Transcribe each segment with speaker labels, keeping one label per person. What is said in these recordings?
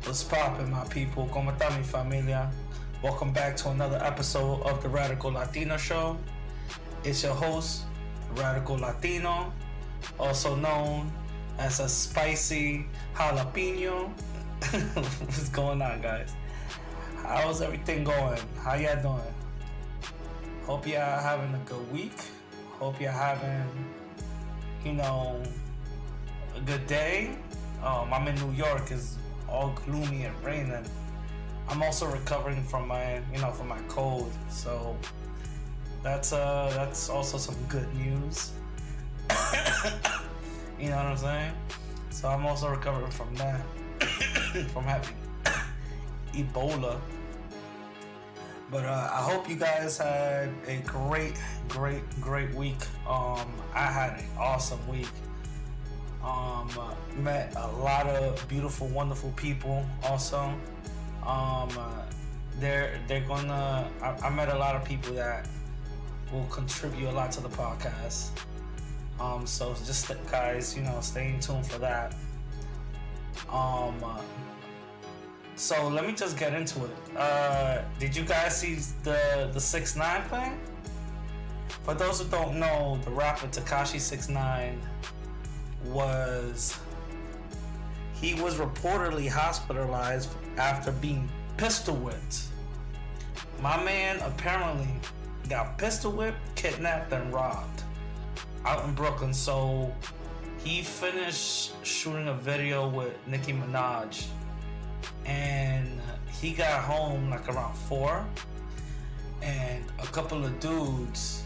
Speaker 1: What's poppin', my people? ¿Cómo está mi familia? Welcome back to another episode of the Radical Latino Show. It's your host, Radical Latino, also known as a spicy jalapeno. What's going on, guys? How's everything going? How y'all doing? Hope y'all having a good week. Hope y'all having, a good day. I'm in New York. It's all gloomy and raining. I'm also recovering from my cold. So that's also some good news. You know what I'm saying? So I'm also recovering from that, from having Ebola. But I hope you guys had a great week. I had an awesome week. Met a lot of beautiful, wonderful people. Also, they're gonna. I met a lot of people that will contribute a lot to the podcast. So just guys, stay in tune for that. So let me just get into it. Did you guys see the 6ix9ine thing? For those who don't know, the rapper Tekashi 6ix9ine was reportedly hospitalized after being pistol whipped. My man apparently got pistol whipped, kidnapped, and robbed out in Brooklyn. So he finished shooting a video with Nicki Minaj, and he got home like around 4, and a couple of dudes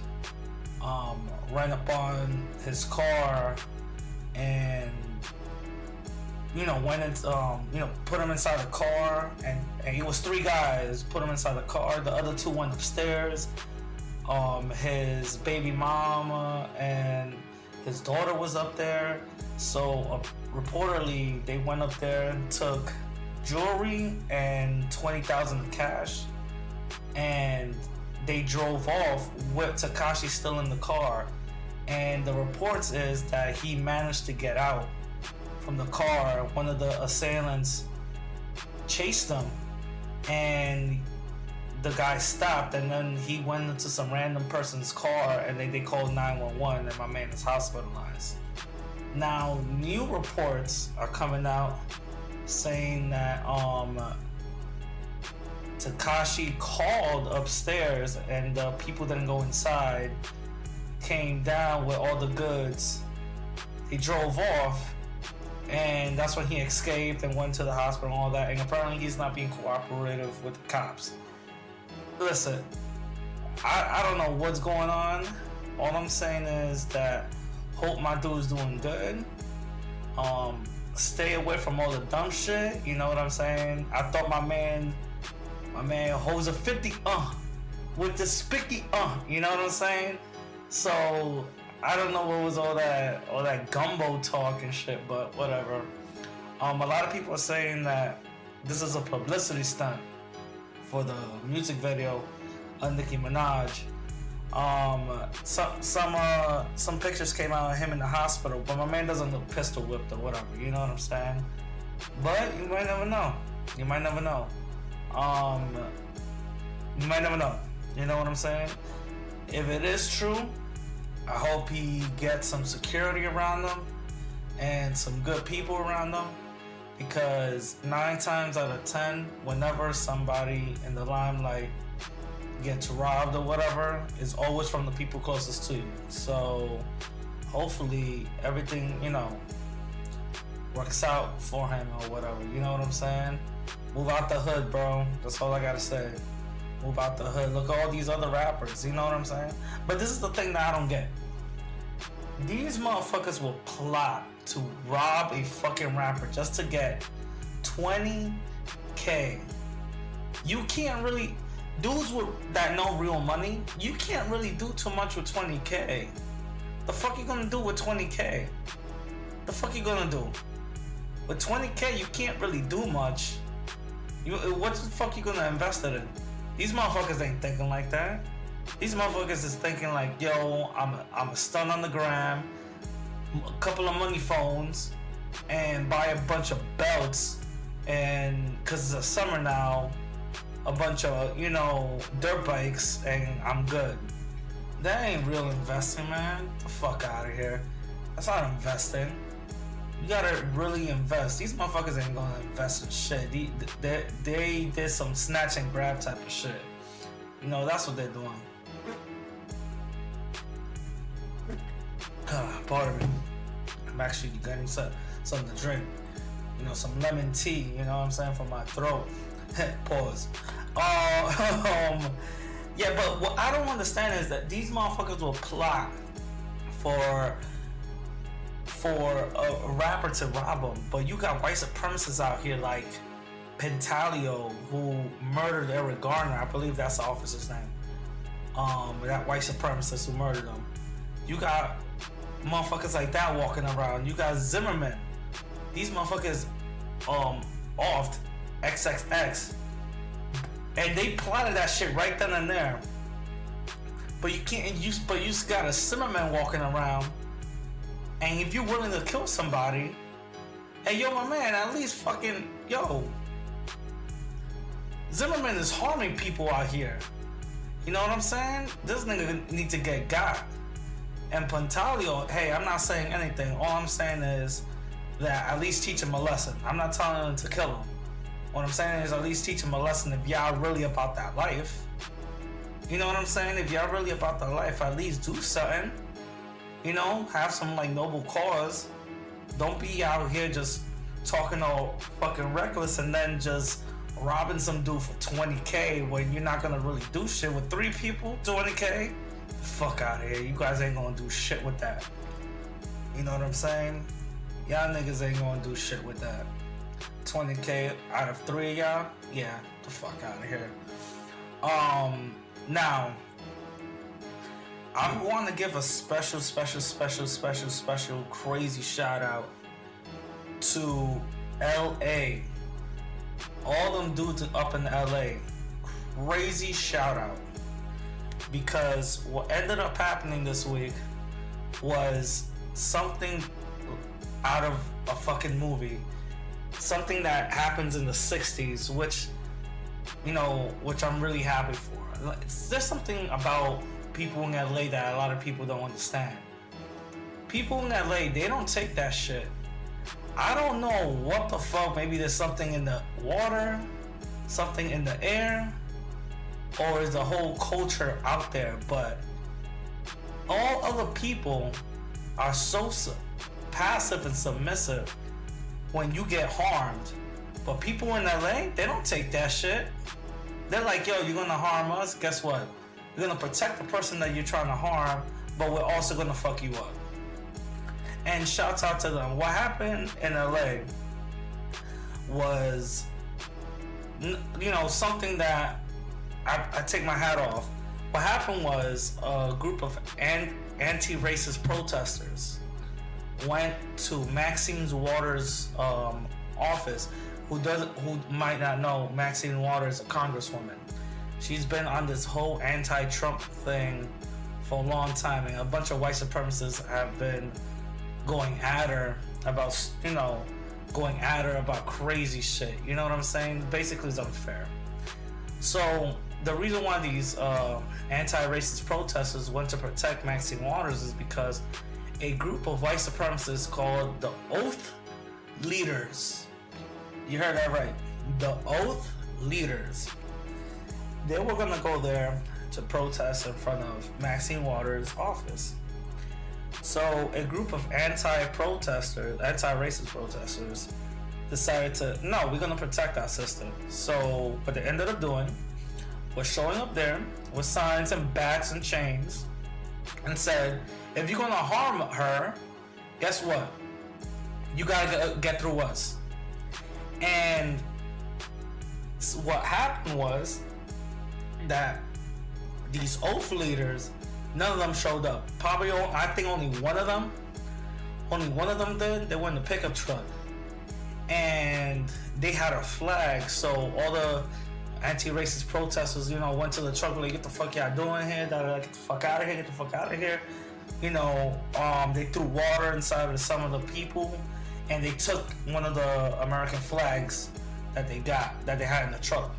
Speaker 1: ran up on his car and went into put him inside the car, and it was 3 guys put him inside the car. The other 2 went upstairs. His baby mama and his daughter was up there. So reportedly they went up there and took jewelry and $20,000 in cash, and they drove off with Tekashi still in the car. And the reports is that he managed to get out from the car. One of the assailants chased him, and the guy stopped, and then he went into some random person's car, and they called 911, and my man is hospitalized. Now, new reports are coming out saying that Tekashi called upstairs, and the people didn't go inside, came down with all the goods. He drove off, and that's when he escaped and went to the hospital and all that. And apparently he's not being cooperative with the cops. Listen, I don't know what's going on. All I'm saying is that hope my dude's doing good. Stay away from all the dumb shit. You know what I'm saying? I thought my man holds a 50 with the spicky you know what I'm saying? So I don't know what was all that gumbo talk and shit, but whatever. A lot of people are saying that this is a publicity stunt for the music video of Nicki Minaj. Some pictures came out of him in the hospital, but my man doesn't look pistol whipped or whatever. You know what I'm saying? But you might never know. You might never know. You might never know. You know what I'm saying? If it is true, I hope he gets some security around him and some good people around him, because 9 times out of 10, whenever somebody in the limelight gets robbed or whatever, it's always from the people closest to you. So hopefully everything, works out for him or whatever. You know what I'm saying? Move out the hood, bro. That's all I gotta say. Move out the hood. Look at all these other rappers. You know what I'm saying? But this is the thing that I don't get. These motherfuckers will plot to rob a fucking rapper just to get $20K. You can't really... Dudes that know real money, you can't really do too much with $20K. The fuck you gonna do with $20K? The fuck you gonna do? With $20K, you can't really do much. What the fuck you gonna invest it in? These motherfuckers ain't thinking like that. These motherfuckers is thinking like, yo, I'm a stun on the gram, a couple of money phones, and buy a bunch of belts and because it's a summer now, a bunch of, dirt bikes, and I'm good. That ain't real investing, man. Get the fuck out of here. That's not investing. You gotta really invest. These motherfuckers ain't gonna invest in shit. They did some snatch and grab type of shit. That's what they're doing. Pardon me. I'm actually getting something to drink. Some lemon tea, you know what I'm saying, for my throat. Pause. Yeah, but what I don't understand is that these motherfuckers will plot for a rapper to rob them, but you got white supremacists out here like Pentalio, who murdered Eric Garner. I believe that's the officer's name. That white supremacist who murdered him. You got motherfuckers like that walking around. You got Zimmerman. These motherfuckers offed XXX, and they plotted that shit right then and there. But you can't. You just got a Zimmerman walking around, and if you're willing to kill somebody, hey yo, my man, at least fucking yo. Zimmerman is harming people out here. You know what I'm saying? This nigga need to get got. And Pantaleo, hey, I'm not saying anything. All I'm saying is that at least teach him a lesson. I'm not telling him to kill him. What I'm saying is at least teach him a lesson if y'all really about that life. You know what I'm saying? If y'all really about that life, at least do something. Have some like noble cause. Don't be out here just talking all fucking reckless and then just robbing some dude for $20K when you're not gonna really do shit with 3 people. $20K? Fuck out of here. You guys ain't gonna do shit with that. You know what I'm saying? Y'all niggas ain't gonna do shit with that. $20K out of 3 of y'all? Yeah, the fuck out of here. Now, I want to give a special crazy shout out to LA. All them dudes up in LA. Crazy shout out. Because what ended up happening this week was something out of a fucking movie. Something that happens in the 60s, which I'm really happy for. There's something about people in LA that a lot of people don't understand. People in LA, they don't take that shit. I don't know what the fuck. Maybe there's something in the water, something in the air, or is the whole culture out there. But all other people are so passive and submissive when you get harmed. But people in LA, they don't take that shit. They're like, yo, you're gonna harm us? Guess what? We're gonna protect the person that you're trying to harm, but we're also gonna fuck you up. And shouts out to them. What happened in LA was, something that I take my hat off. What happened was a group of anti-racist protesters went to Maxine Waters' office. Who might not know, Maxine Waters, a congresswoman. She's been on this whole anti-Trump thing for a long time, and a bunch of white supremacists have been going at her about, crazy shit. You know what I'm saying? Basically, it's unfair. So the reason why these anti-racist protesters went to protect Maxine Waters is because a group of white supremacists called the Oath Leaders. You heard that right. The Oath Leaders. They were gonna go there to protest in front of Maxine Waters' office. So a group of anti-racist protesters decided no, we're gonna protect our sister. So what they ended up doing was showing up there with signs and bats and chains and said, if you're gonna harm her, guess what? You gotta get through us. And what happened was that these Oath Leaders, none of them showed up. Probably, I think only one of them did. They went in the pickup truck. And they had a flag, so all the anti-racist protesters, went to the truck, like, get the fuck y'all doing here? Get the fuck out of here, get the fuck out of here. They threw water inside of some of the people, and they took one of the American flags that they had in the truck.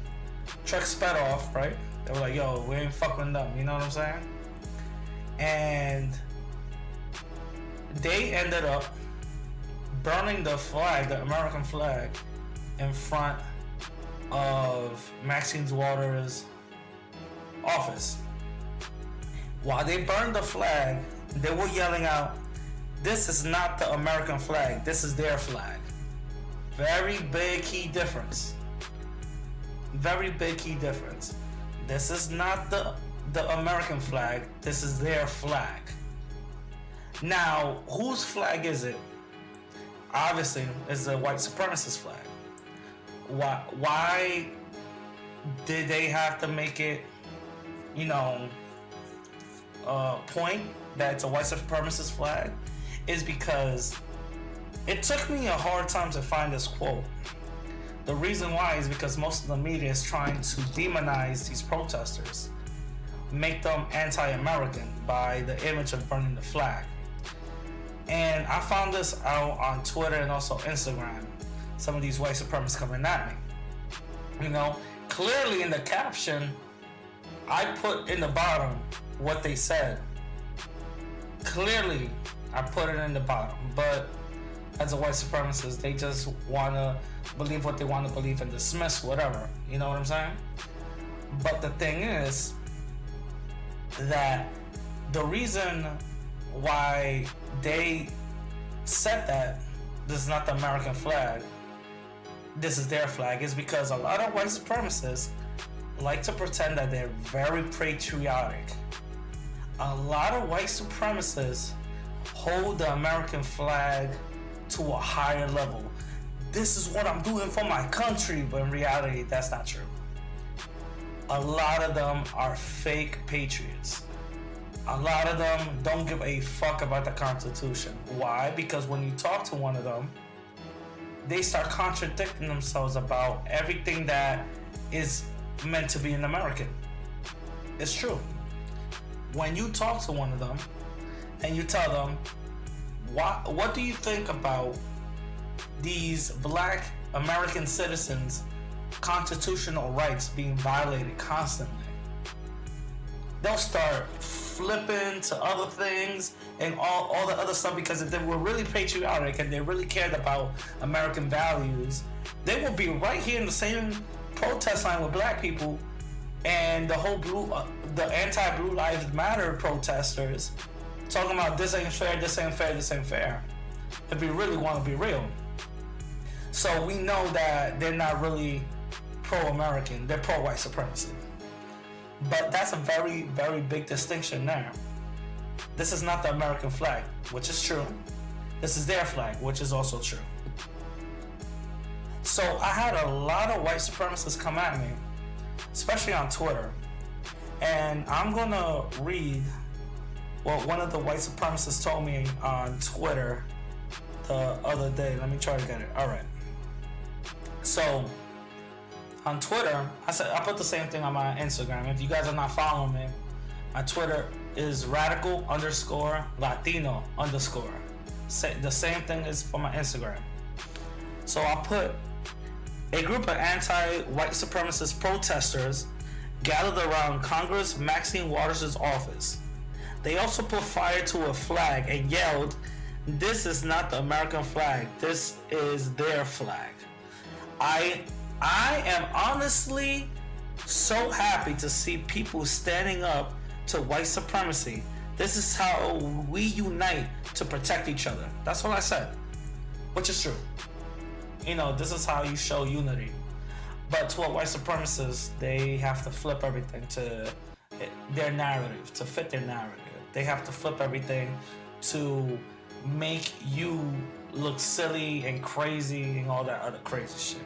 Speaker 1: Truck sped off, right? They were like, yo, we ain't fucking them, you know what I'm saying? And they ended up burning the flag, the American flag, in front of Maxine Waters' office. While they burned the flag, they were yelling out, "This is not the American flag, this is their flag." Very big key difference. Very big key difference. This is not the American flag, this is their flag. Now, whose flag is it? Obviously, it's the white supremacist flag. Why did they have to make it, point that it's a white supremacist flag? Is because it took me a hard time to find this quote. The reason why is because most of the media is trying to demonize these protesters, make them anti-American by the image of burning the flag. And I found this out on Twitter and also Instagram. Some of these white supremacists coming at me. Clearly in the caption, I put in the bottom what they said. Clearly, I put it in the bottom. But as a white supremacist, they just want to believe what they want to believe and dismiss whatever. You know what I'm saying? But the thing is that the reason why they said that this is not the American flag, this is their flag, is because a lot of white supremacists like to pretend that they're very patriotic. A lot of white supremacists hold the American flag to a higher level. This is what I'm doing for my country, but in reality, that's not true. A lot of them are fake patriots. A lot of them don't give a fuck about the Constitution. Why? Because when you talk to one of them, they start contradicting themselves about everything that is meant to be an American. It's true. When you talk to one of them and you tell them, what do you think about these black American citizens' constitutional rights being violated constantly? They'll start flipping to other things and all the other stuff, because if they were really patriotic and they really cared about American values, they would be right here in the same protest line with black people and the anti-Blue Lives Matter protesters talking about this ain't fair, this ain't fair, this ain't fair. If we really want to be real. So we know that they're not really pro-American, they're pro-white supremacy. But that's a very, very big distinction there. This is not the American flag, which is true. This is their flag, which is also true. So I had a lot of white supremacists come at me, especially on Twitter. And I'm gonna read what one of the white supremacists told me on Twitter the other day. Let me try to get it. All right. So on Twitter, I put the same thing on my Instagram. If you guys are not following me, my Twitter is radical_Latino_. The same thing is for my Instagram. So I put, a group of anti-white supremacist protesters gathered around Congress Maxine Waters' office. They also put fire to a flag and yelled, "This is not the American flag, this is their flag." I am honestly so happy to see people standing up to white supremacy. This is how we unite to protect each other. That's what I said, which is true. This is how you show unity. But to a white supremacist, they have to flip everything to their narrative, to fit their narrative. They have to flip everything to make you look silly and crazy and all that other crazy shit.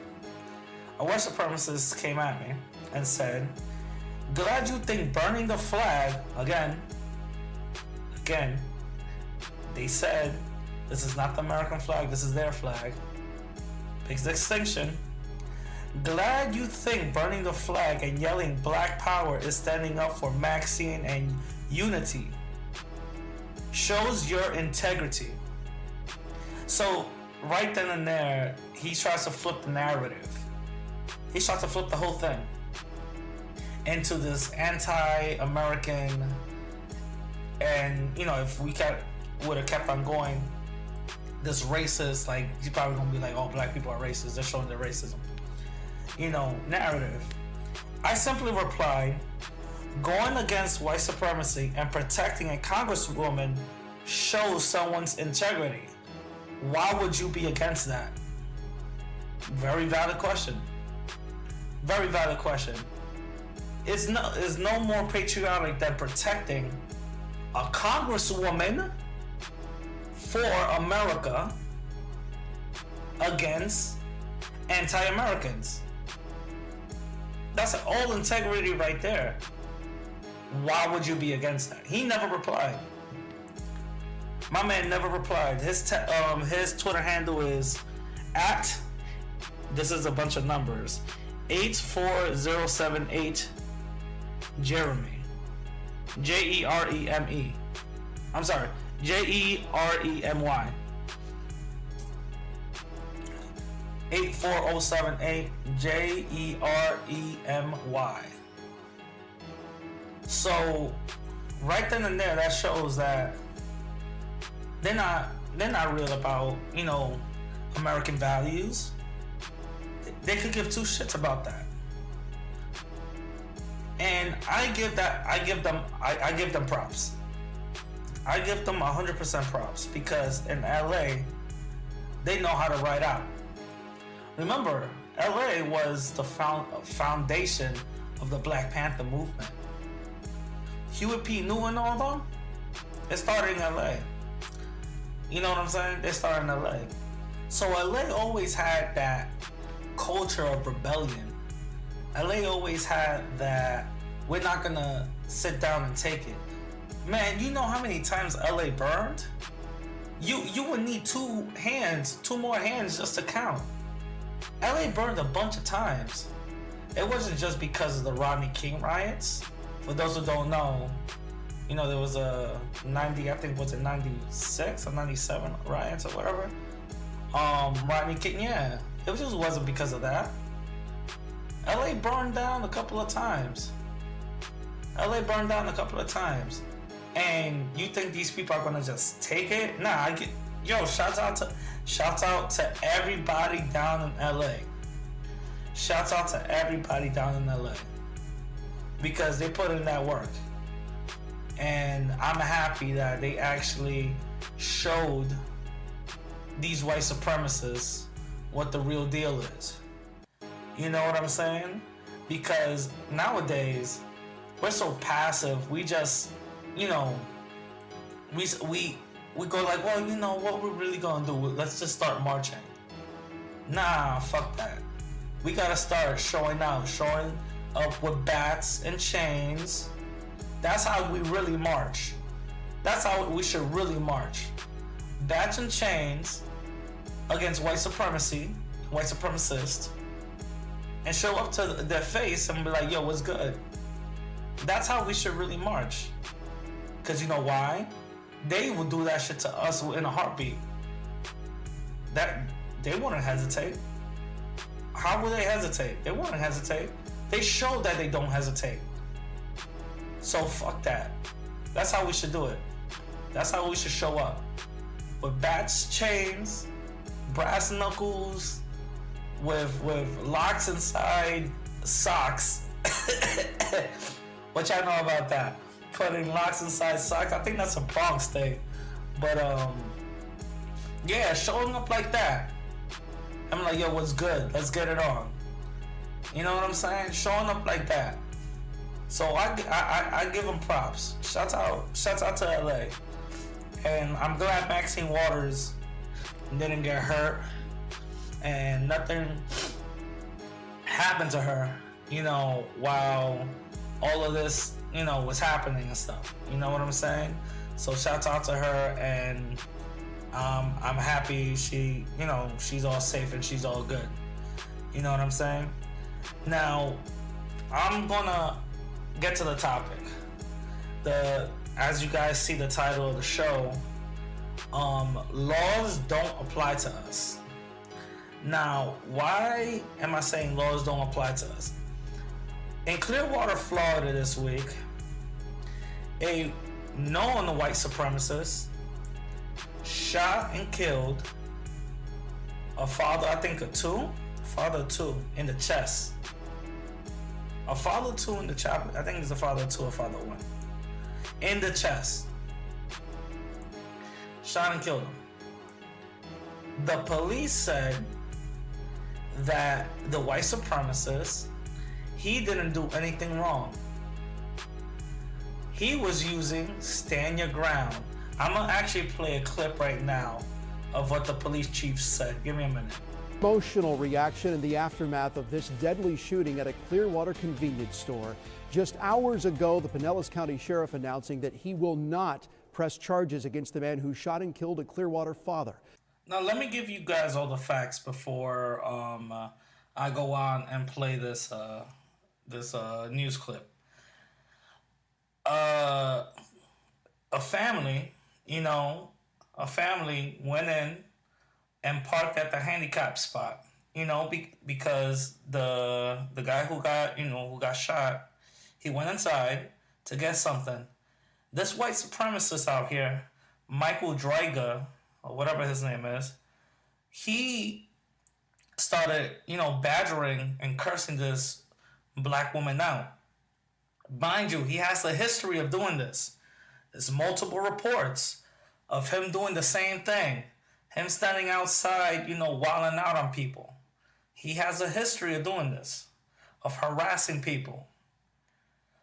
Speaker 1: A white supremacist came at me and said, "Glad you think burning the flag," again, they said, "This is not the American flag, this is their flag." Big distinction. "Glad you think burning the flag and yelling Black Power is standing up for Maxine and unity. Shows your integrity." So right then and there, he tries to flip the narrative. He tried to flip the whole thing into this anti-American, and if we would have kept on going, this racist, like, he's probably gonna be like, oh, black people are racist, they're showing their racism, narrative. I simply replied, going against white supremacy and protecting a congresswoman shows someone's integrity. Why would you be against that? Very valid question. Very valid question. It's no more patriotic than protecting a congresswoman for America against anti-Americans. That's all integrity right there. Why would you be against that? He never replied. My man never replied. His Twitter handle is at, this is a bunch of numbers, 84078 Jeremy. Jeremy. I'm sorry, Jeremy. 84078 Jeremy. So right then and there, that shows that they're not real about American values. They could give two shits about that. And I give them props. I give them 100% props, because in LA they know how to write out. Remember, LA was the foundation of the Black Panther movement. Huey P. Newton and all them, it started in LA. You know what I'm saying? They started in LA. So LA always had that culture of rebellion. LA always had that, we're not gonna sit down and take it. Man, you know how many times LA burned? You would need two more hands just to count. LA burned a bunch of times. It wasn't just because of the Rodney King riots. For those who don't know, there was a 96 or 97 riots or whatever. Rodney King, yeah. It just wasn't because of that. LA burned down a couple of times. And you think these people are gonna just take it? Nah, shouts out to everybody down in LA. Shouts out to everybody down in LA. Because they put in that work. And I'm happy that they actually showed these white supremacists what the real deal is. You know what I'm saying? Because nowadays we're so passive. We just, we go like, well, what we're really gonna do? Let's just start marching. Nah, fuck that. We gotta start showing up with bats and chains. That's how we really march. That's how we should really march. Bats and chains against white supremacy, white supremacists, and show up to their face and be like, yo, what's good? That's how we should really march. Because you know why? They will do that shit to us in a heartbeat. That they wouldn't hesitate. How will they hesitate? They wouldn't hesitate. They show that they don't hesitate. So fuck that. That's how we should do it. That's how we should show up. With bats, chains, brass knuckles, with locks inside socks. What y'all know about that? Putting locks inside socks. I think that's a Bronx thing. But yeah, showing up like that. I'm like, yo, what's good? Let's get it on. You know what I'm saying? Showing up like that. So I give them props. Shouts out to LA. And I'm glad Maxine Waters didn't get hurt and nothing happened to her, while all of this, was happening and stuff. You know what I'm saying? So shouts out to her, and I'm happy she's all safe and she's all good. You know what I'm saying? Now, I'm gonna get to the topic. As you guys see the title of the show, laws don't apply to us. Now, why am I saying laws don't apply to us? In Clearwater, Florida this week, a known white supremacist shot and killed a father, I think father of two in the chest. A father of two in the chest. I think it's a father of two or father of one. In the chest. Shot and killed him. The police said that the white supremacist, he didn't do anything wrong. He was using stand your ground. I'm gonna actually play a clip right now of what the police chief said. Give me a minute.
Speaker 2: Emotional reaction in the aftermath of this deadly shooting at a Clearwater convenience store. Just hours ago, the Pinellas County Sheriff announcing that he will not press charges against the man who shot and killed a Clearwater father.
Speaker 1: Now, let me give you guys all the facts before I go on and play this news clip. A family went in and parked at the handicap spot, because the guy who got shot, he went inside to get something. This white supremacist out here, Michael Drejka, or whatever his name is, he started, badgering and cursing this black woman out. Mind you, he has a history of doing this. There's multiple reports of him doing the same thing. Him standing outside, wilding out on people. He has a history of doing this, of harassing people.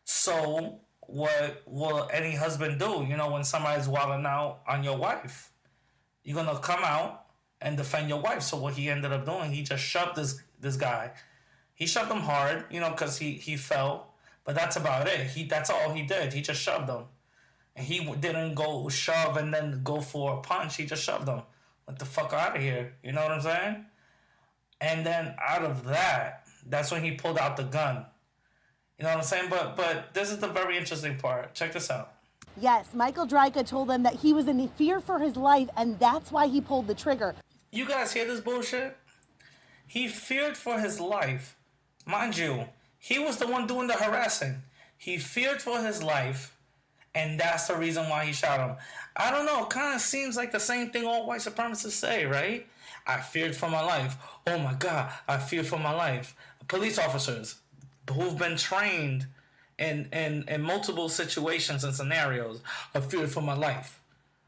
Speaker 1: So what will any husband do, when somebody's wilding out on your wife? You're going to come out and defend your wife. So what he ended up doing, he just shoved this guy. He shoved him hard, because he fell. But that's about it. That's all he did. He just shoved him. And he didn't go shove and then go for a punch. He just shoved him. Get the fuck out of here. You know what I'm saying? And then out of that, that's when he pulled out the gun. You know what I'm saying? But this is the very interesting part. Check this out.
Speaker 3: Yes, Michael Drejka told them that he was in fear for his life, and that's why he pulled the trigger.
Speaker 1: You guys hear this bullshit? He feared for his life. Mind you, he was the one doing the harassing. He feared for his life, and that's the reason why he shot him. I don't know, it kind of seems like the same thing all white supremacists say, right? I feared for my life. Oh my God, I fear for my life. Police officers who've been trained in multiple situations and scenarios, I fear for my life.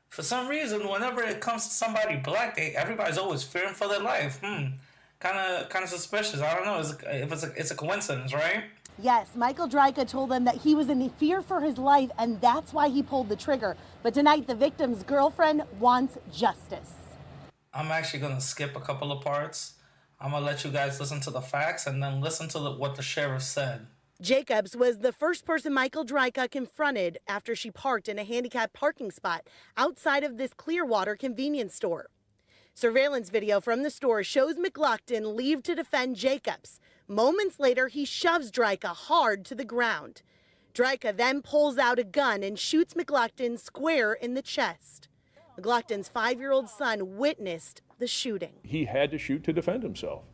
Speaker 1: For some reason, whenever it comes to somebody black, everybody's always fearing for their life. Kind of suspicious. I don't know if it's a coincidence, right?
Speaker 3: Yes, Michael Drejka told them that he was in fear for his life, and that's why he pulled the trigger. But tonight, the victim's girlfriend wants justice.
Speaker 1: I'm actually going to skip a couple of parts. I'm going to let you guys listen to the facts and then listen to what the sheriff said.
Speaker 3: Jacobs was the first person Michael Drejka confronted after she parked in a handicapped parking spot outside of this Clearwater convenience store. Surveillance video from the store shows McLaughlin leave to defend Jacobs. Moments later, he shoves Drejka hard to the ground. Drejka then pulls out a gun and shoots McLaughlin square in the chest. McLaughlin's 5-year-old son witnessed the shooting.
Speaker 4: He had to shoot to defend himself.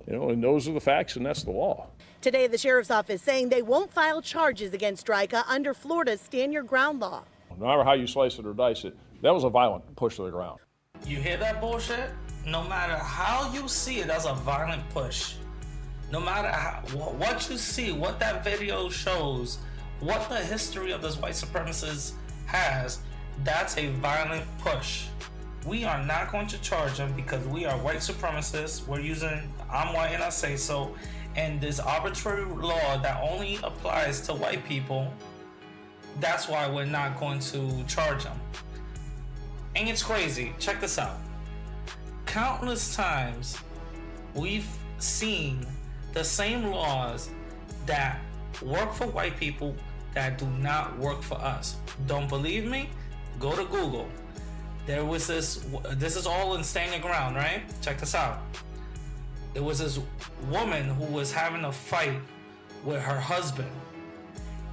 Speaker 4: And those are the facts, and that's the law.
Speaker 3: Today, the sheriff's office saying they won't file charges against Drejka under Florida's stand your ground law.
Speaker 4: No matter how you slice it or dice it, that was a violent push to the ground.
Speaker 1: You hear that bullshit? No matter how you see it, that's a violent push. No matter what you see, what that video shows, what the history of this white supremacist has, that's a violent push. We are not going to charge him because we are white supremacists. We're using I'm white and I say so. And this arbitrary law that only applies to white people, that's why we're not going to charge him. And it's crazy. Check this out. Countless times we've seen the same laws that work for white people that do not work for us. Don't believe me? Go to Google. There was this is all in Stand Your Ground, right? Check this out. There was this woman who was having a fight with her husband,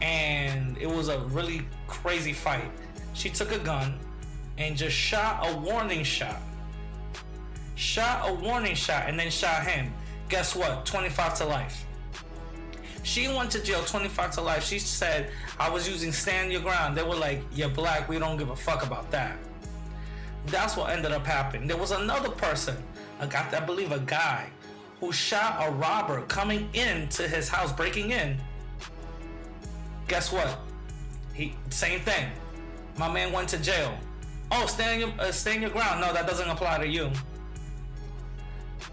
Speaker 1: and it was a really crazy fight. She took a gun and just shot a warning shot shot a warning shot, and then shot him. Guess what? 25 to life. She went to jail, 25 to life. She said, I was using stand your ground. They were like, you're black, we don't give a fuck about that. That's what ended up happening. There was another person, I believe a guy, who shot a robber coming into his house, breaking in. Guess what? Same thing. My man went to jail. Oh, stand your ground. No, that doesn't apply to you.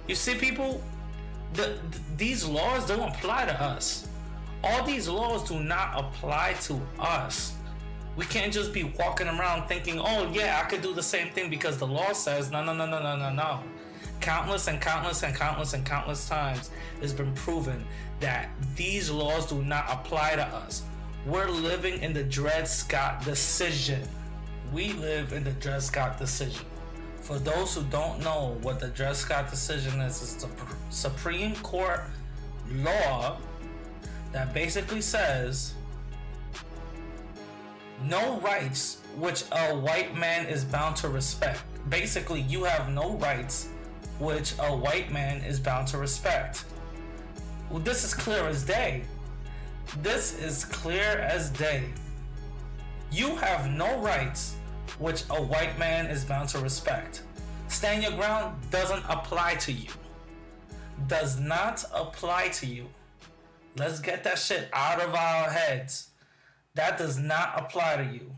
Speaker 1: You see, people, these laws don't apply to us. All these laws do not apply to us. We can't just be walking around thinking, oh yeah, I could do the same thing because the law says no. Countless times it's been proven that these laws do not apply to us. We're living in the Dred Scott decision. We live in the Dred Scott decision. For those who don't know what the Dred Scott decision is, it's a Supreme Court law that basically says no rights which a white man is bound to respect. Basically, you have no rights which a white man is bound to respect. Well, this is clear as day. This is clear as day. You have no rights which a white man is bound to respect. Stand your ground doesn't apply to you. Does not apply to you. Let's get that shit out of our heads. That does not apply to you.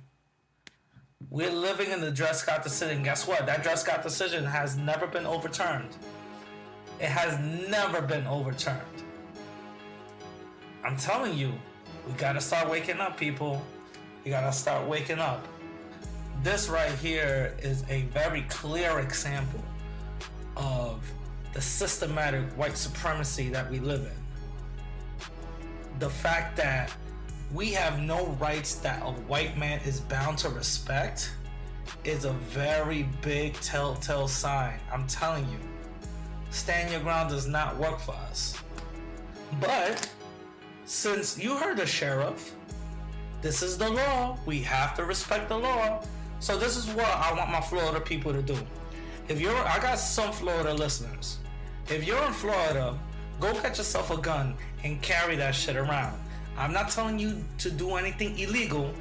Speaker 1: We're living in the Dred Scott decision. Guess what? That Dred Scott decision has never been overturned. It has never been overturned. I'm telling you, we gotta start waking up, people. We gotta start waking up. This right here is a very clear example of the systematic white supremacy that we live in. The fact that we have no rights that a white man is bound to respect is a very big telltale sign. I'm telling you, stand your ground does not work for us. But since you heard the sheriff, this is the law. We have to respect the law. So this is what I want my Florida people to do. I got some Florida listeners. If you're in Florida, go get yourself a gun and carry that shit around. I'm not telling you to do anything illegal.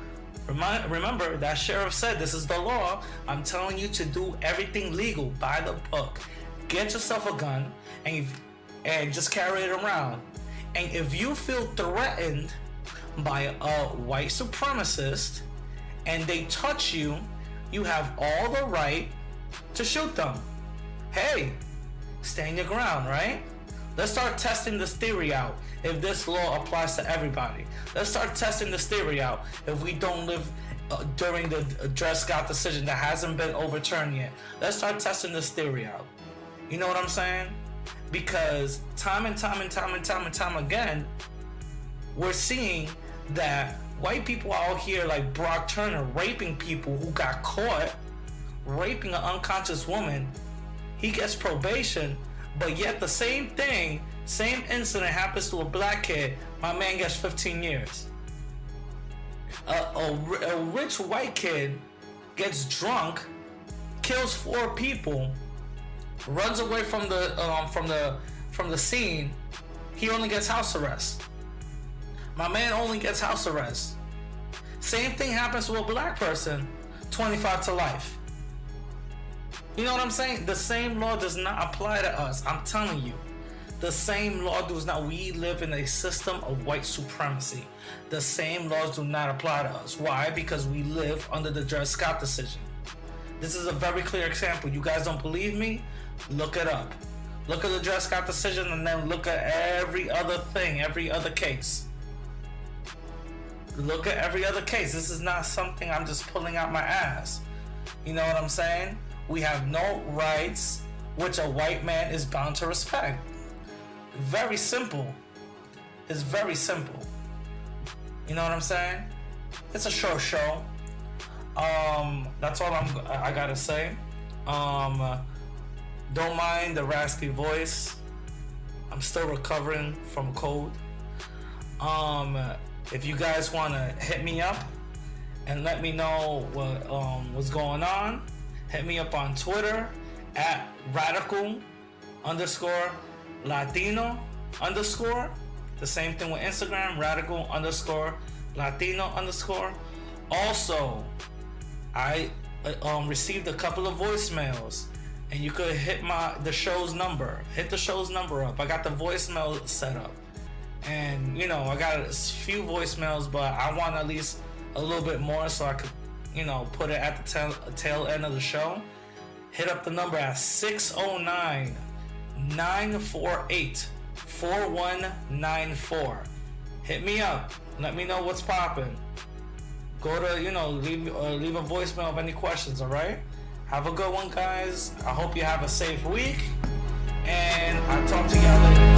Speaker 1: Remember, that sheriff said this is the law. I'm telling you to do everything legal by the book. Get yourself a gun and just carry it around. And if you feel threatened by a white supremacist and they touch you, you have all the right to shoot them. Hey, stand your ground, right? Let's start testing this theory out. If this law applies to everybody, let's start testing this theory out. If we don't live during the Dred Scott decision that hasn't been overturned yet, let's start testing this theory out. You know what I'm saying? Because time and time again, we're seeing that white people out here like Brock Turner raping people who got caught raping an unconscious woman. He gets probation, but yet the same incident happens to a black kid. My man gets 15 years. A rich white kid gets drunk, kills 4 people, runs away from the scene. He only gets house arrest. My man only gets house arrest. Same thing happens to a black person, 25 to life. You know what I'm saying? The same law does not apply to us. I'm telling you. The same law does not. We live in a system of white supremacy. The same laws do not apply to us. Why? Because we live under the Dred Scott decision. This is a very clear example. You guys don't believe me? Look it up. Look at the Dred Scott decision and then look at every other thing, every other case. Look at every other case. This is not something I'm just pulling out my ass. You know what I'm saying? We have no rights which a white man is bound to respect. Very simple. It's very simple. You know what I'm saying? It's a short show. That's all I gotta say. Don't mind the raspy voice. I'm still recovering from a cold. If you guys want to hit me up and let me know what's going on, hit me up on Twitter at radical_Latino_. The same thing with Instagram, radical_Latino_. Also, I received a couple of voicemails, and you could hit the show's number. Hit the show's number up. I got the voicemail set up, and you know I got a few voicemails, but I want at least a little bit more so I could, you know, put it at the tail end of the show. Hit up the number at 609-948-4194. Hit me up. Let me know what's poppin'. Go to, you know, leave a voicemail of any questions, all right? Have a good one, guys. I hope you have a safe week, and I'll talk to y'all later.